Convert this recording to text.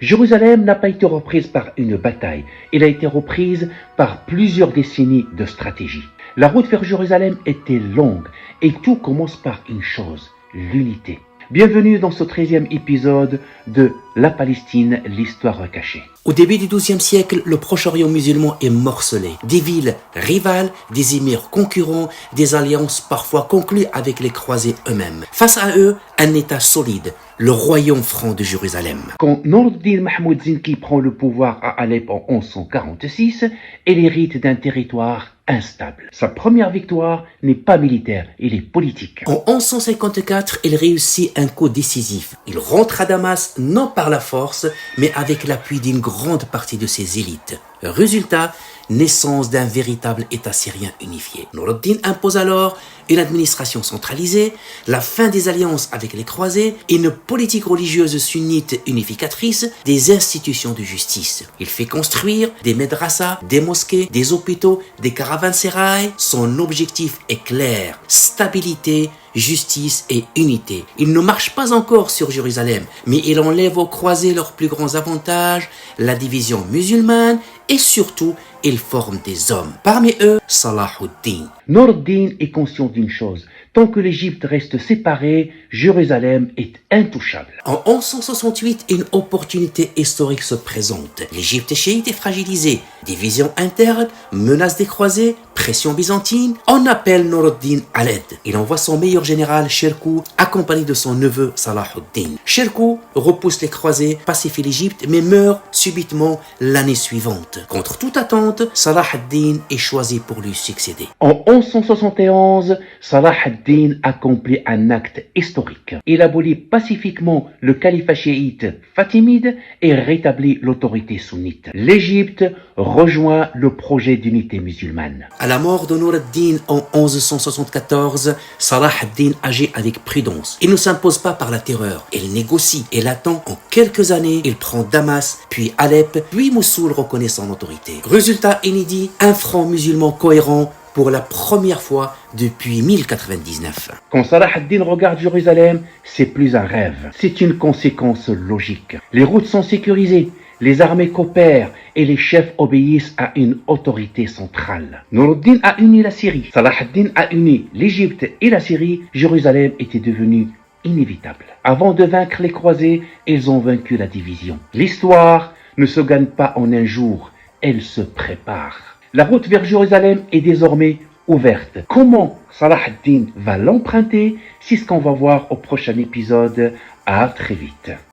Jérusalem n'a pas été reprise par une bataille, elle a été reprise par plusieurs décennies de stratégie. La route vers Jérusalem était longue et tout commence par une chose, l'unité. Bienvenue dans ce 13e épisode de La Palestine, l'histoire cachée. Au début du XIIe siècle, le Proche-Orient musulman est morcelé. Des villes rivales, des émirs concurrents, des alliances parfois conclues avec les croisés eux-mêmes. Face à eux, un État solide, le royaume franc de Jérusalem. Quand Nour ad-Din Mahmoud Zinki prend le pouvoir à Alep en 1146, elle hérite d'un territoire instable. Sa première victoire n'est pas militaire, elle est politique. En 1154, il réussit un coup décisif. Il rentre à Damas non par la force, mais avec l'appui d'une grande partie de ses élites. Résultat, naissance d'un véritable État syrien unifié. Nour ad-Din impose alors une administration centralisée, la fin des alliances avec les croisés, une politique religieuse sunnite unificatrice, des institutions de justice. Il fait construire des médrassas, des mosquées, des hôpitaux, des caravansérails. Son objectif est clair, stabilité, justice et unité. Il ne marche pas encore sur Jérusalem, mais il enlève aux croisés leurs plus grands avantages, la division musulmane et surtout, il forme des hommes. Parmi eux, Salah ad-Din. Nour ad-Din est conscient d'une chose. Tant que l'Égypte reste séparée, Jérusalem est intouchable. En 1168, une opportunité historique se présente. L'Égypte chiite est fragilisée. Division interne, menace des croisés, pression byzantine. On appelle Nour ad-Din à l'aide. Il envoie son meilleur général, Shirkuh, accompagné de son neveu Salah ad-Din. Shirkuh repousse les croisés, pacifie l'Égypte, mais meurt subitement l'année suivante. Contre toute attente, Salah ad-Din est choisi pour lui succéder. En 1171, Salah ad-Din accomplit un acte historique. Il abolit pacifiquement le califat chiite fatimide et rétablit l'autorité sunnite. L'Égypte rejoint le projet d'unité musulmane. À la mort de Nour ad-Din en 1174, Salah ad-Din agit avec prudence. Il ne s'impose pas par la terreur. Il négocie et l'attend. En quelques années, il prend Damas, puis Alep, puis Mossoul reconnaît son autorité. Résultat inédit, un front musulman cohérent pour la première fois depuis 1099. Quand Salah ad-Din regarde Jérusalem, c'est plus un rêve, c'est une conséquence logique. Les routes sont sécurisées, les armées coopèrent et les chefs obéissent à une autorité centrale. Nour ad-Din a uni la Syrie, Salah ad-Din a uni l'Égypte et la Syrie. Jérusalem était devenue inévitable. Avant de vaincre les croisés, ils ont vaincu la division. L'histoire ne se gagne pas en un jour, elle se prépare. La route vers Jérusalem est désormais ouverte. Comment Salah ad-Din va l'emprunter? C'est ce qu'on va voir au prochain épisode. À très vite.